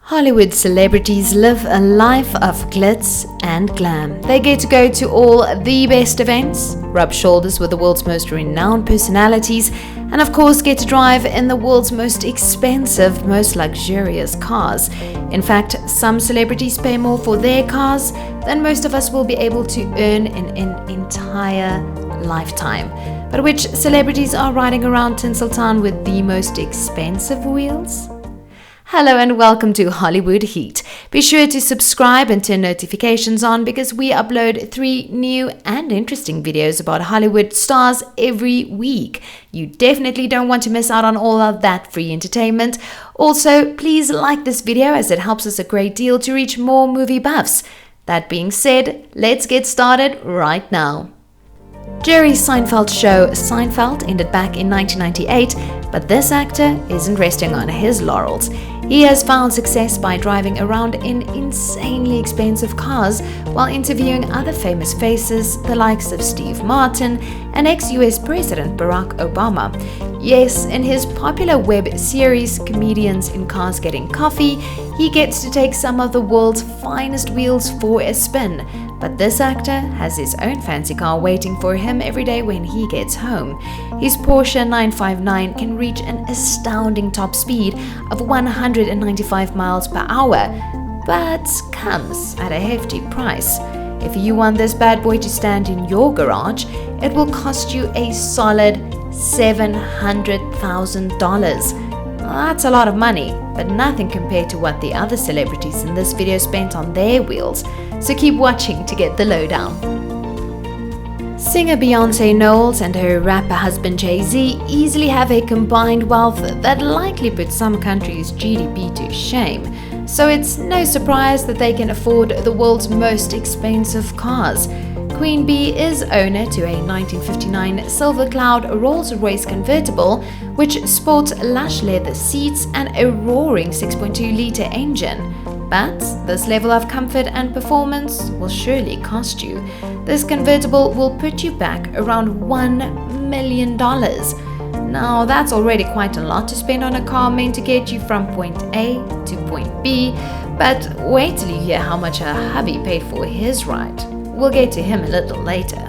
Hollywood celebrities live a life of glitz and glam. They get to go to all the best events, rub shoulders with the world's most renowned personalities, and of course get to drive in the world's most expensive, most luxurious cars. In fact, some celebrities pay more for their cars than most of us will be able to earn in an entire lifetime. But which celebrities are riding around Tinseltown with the most expensive wheels? Hello and welcome to Hollywood Heat. Be sure to subscribe and turn notifications on because we upload 3 new and interesting videos about Hollywood stars every week. You definitely don't want to miss out on all of that free entertainment. Also, please like this video as it helps us a great deal to reach more movie buffs. That being said, let's get started right now. Jerry Seinfeld's show Seinfeld ended back in 1998, but this actor isn't resting on his laurels. He has found success by driving around in insanely expensive cars while interviewing other famous faces, the likes of Steve Martin and ex-US President Barack Obama. Yes, in his popular web series Comedians in Cars Getting Coffee, he gets to take some of the world's finest wheels for a spin. But this actor has his own fancy car waiting for him every day when he gets home. His Porsche 959 can reach an astounding top speed of 195 miles per hour, but comes at a hefty price. If you want this bad boy to stand in your garage, it will cost you a solid $700,000. That's a lot of money, but nothing compared to what the other celebrities in this video spent on their wheels. So keep watching to get the lowdown. Singer Beyonce Knowles and her rapper husband JayZ easily have a combined wealth that likely puts some countries' GDP to shame. So it's no surprise that they can afford the world's most expensive cars. Queen Bee is owner to a 1959 Silver Cloud Rolls-Royce convertible, which sports lush leather seats and a roaring 6.2-litre engine. But this level of comfort and performance will surely cost you. This convertible will put you back around $1 million. Now that's already quite a lot to spend on a car meant to get you from point A to point B, but wait till you hear how much her hubby paid for his ride. We'll get to him a little later.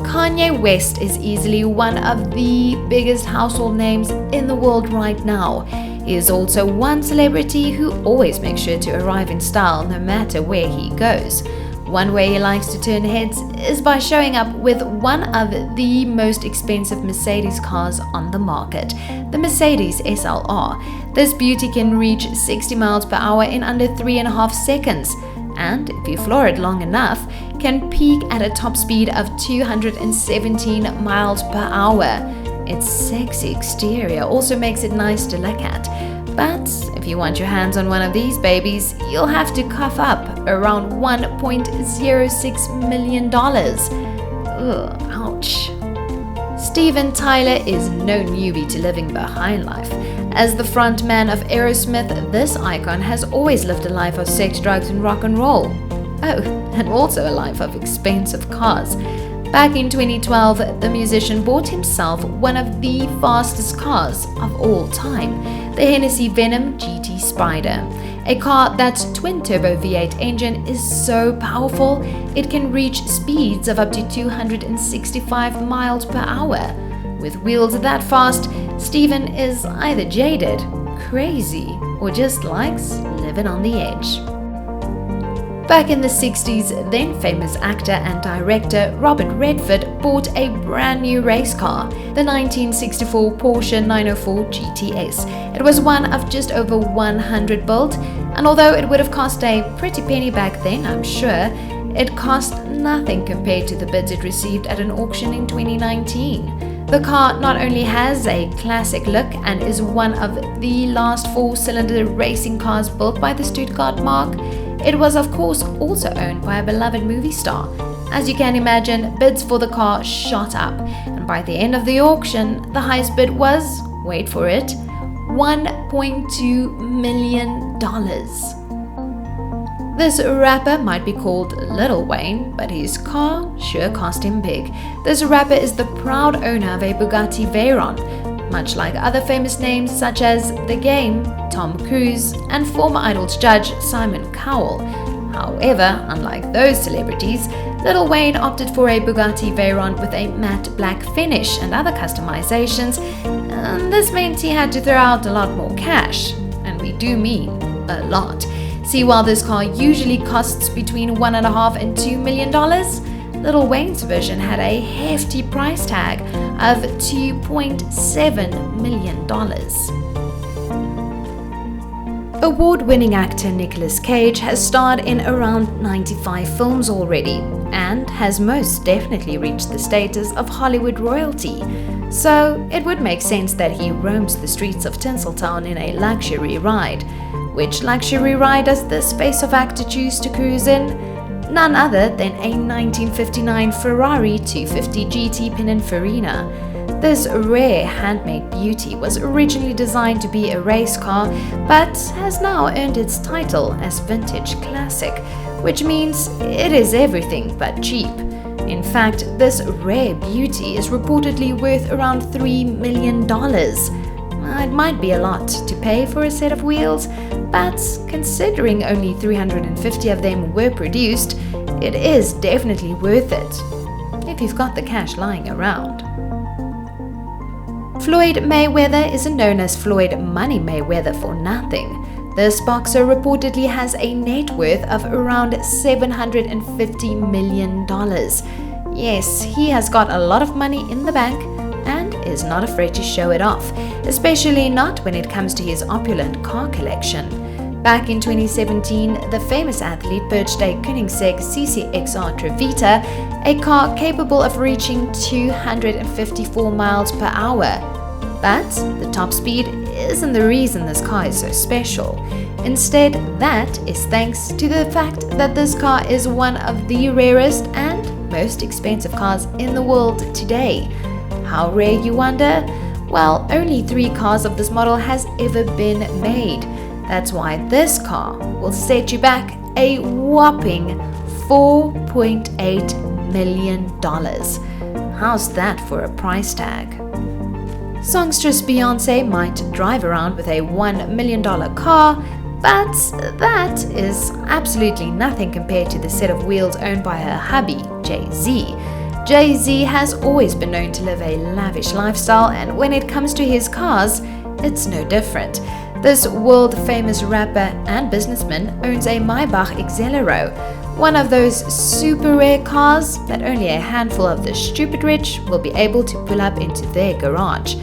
Kanye West is easily one of the biggest household names in the world right now. He is also one celebrity who always makes sure to arrive in style no matter where he goes. One way he likes to turn heads is by showing up with one of the most expensive Mercedes cars on the market, the Mercedes SLR. This beauty can reach 60 miles per hour in under 3.5 seconds. And if you floor it long enough, can peak at a top speed of 217 miles per hour. Its sexy exterior also makes it nice to look at. But if you want your hands on one of these babies, you'll have to cough up around $1.06 million. Ugh, ouch. Steven Tyler is no newbie to living the high life. As the frontman of Aerosmith, this icon has always lived a life of sex, drugs, and rock and roll. Oh, and also a life of expensive cars. Back in 2012, the musician bought himself one of the fastest cars of all time, the Hennessy Venom GT Spider. A car that's twin-turbo V8 engine is so powerful, it can reach speeds of up to 265 miles per hour. With wheels that fast, Steven is either jaded, crazy, or just likes living on the edge. Back in the 60s, then famous actor and director Robert Redford bought a brand new race car, the 1964 Porsche 904 GTS. It was one of just over 100 built, and although it would have cost a pretty penny back then, I'm sure, it cost nothing compared to the bids it received at an auction in 2019. The car not only has a classic look and is one of the last 4-cylinder racing cars built by the Stuttgart mark, it was of course also owned by a beloved movie star. As you can imagine, bids for the car shot up, and by the end of the auction, the highest bid was, wait for it, $1.2 million. This rapper might be called Lil Wayne, but his car sure cost him big. This rapper is the proud owner of a Bugatti Veyron. much like other famous names such as The Game, Tom Cruise, and former Idol's judge Simon Cowell. However, unlike those celebrities, Lil Wayne opted for a Bugatti Veyron with a matte black finish and other customizations, and this meant he had to throw out a lot more cash. And we do mean a lot. See, while this car usually costs between $1.5 and $2 million, Lil Wayne's version had a hefty price tag of $2.7 million. Award-winning actor Nicolas Cage has starred in around 95 films already and has most definitely reached the status of Hollywood royalty. So it would make sense that he roams the streets of Tinseltown in a luxury ride. Which luxury ride does this face of actor choose to cruise in? None other than a 1959 Ferrari 250 GT Pininfarina. This rare handmade beauty was originally designed to be a race car, but has now earned its title as vintage classic, which means it is everything but cheap. In fact, this rare beauty is reportedly worth around $3 million. It might be a lot to pay for a set of wheels, but considering only 350 of them were produced, it is definitely worth it, if you've got the cash lying around. Floyd Mayweather isn't known as Floyd Money Mayweather for nothing. This boxer reportedly has a net worth of around $750 million. Yes, he has got a lot of money in the bank and is not afraid to show it off, especially not when it comes to his opulent car collection. Back in 2017, the famous athlete purchased a Koenigsegg CCXR Trevita, a car capable of reaching 254 miles per hour. But the top speed isn't the reason this car is so special. Instead, that is thanks to the fact that this car is one of the rarest and most expensive cars in the world today. How rare, you wonder? Well, only 3 cars of this model has ever been made. That's why this car will set you back a whopping $4.8 million. How's that for a price tag? Songstress Beyonce might drive around with a $1 million car, but that is absolutely nothing compared to the set of wheels owned by her hubby, JayZ. JayZ has always been known to live a lavish lifestyle, and when it comes to his cars, it's no different. This world-famous rapper and businessman owns a Maybach Exelero, one of those super rare cars that only a handful of the stupid rich will be able to pull up into their garage.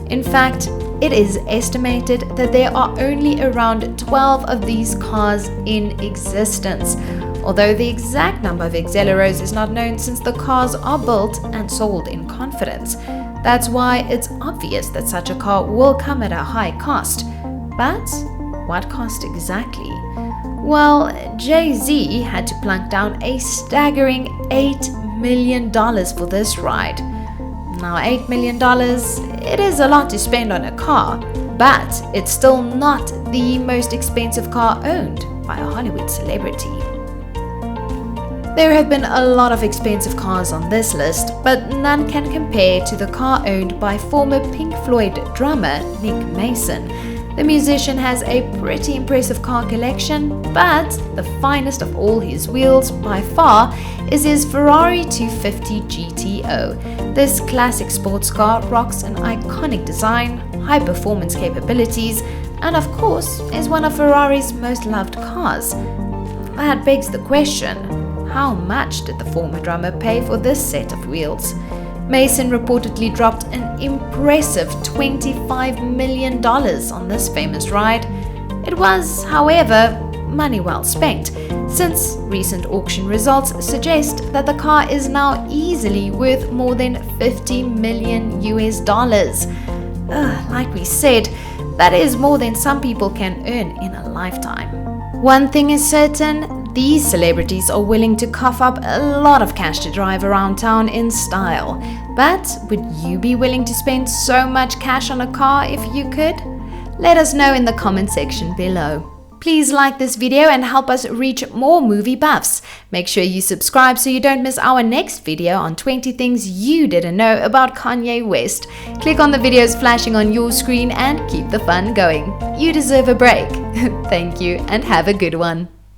In fact, it is estimated that there are only around 12 of these cars in existence, although the exact number of Exeleros is not known since the cars are built and sold in confidence. That's why it's obvious that such a car will come at a high cost. But what cost exactly? Well, JayZ had to plunk down a staggering $8 million for this ride. Now, $8 million, it is a lot to spend on a car, but it's still not the most expensive car owned by a Hollywood celebrity. There have been a lot of expensive cars on this list, but none can compare to the car owned by former Pink Floyd drummer Nick Mason. The musician has a pretty impressive car collection, but the finest of all his wheels by far is his Ferrari 250 GTO. This classic sports car rocks an iconic design, high performance capabilities, and of course is one of Ferrari's most loved cars. That begs the question, how much did the former drummer pay for this set of wheels? Mason reportedly dropped an impressive $25 million on this famous ride. It was, however, money well spent, since recent auction results suggest that the car is now easily worth more than $50 million US. Like we said, that is more than some people can earn in a lifetime. One thing is certain, these celebrities are willing to cough up a lot of cash to drive around town in style. But would you be willing to spend so much cash on a car if you could? Let us know in the comment section below. Please like this video and help us reach more movie buffs. Make sure you subscribe so you don't miss our next video on 20 things you didn't know about Kanye West. Click on the videos flashing on your screen and keep the fun going. You deserve a break. Thank you and have a good one.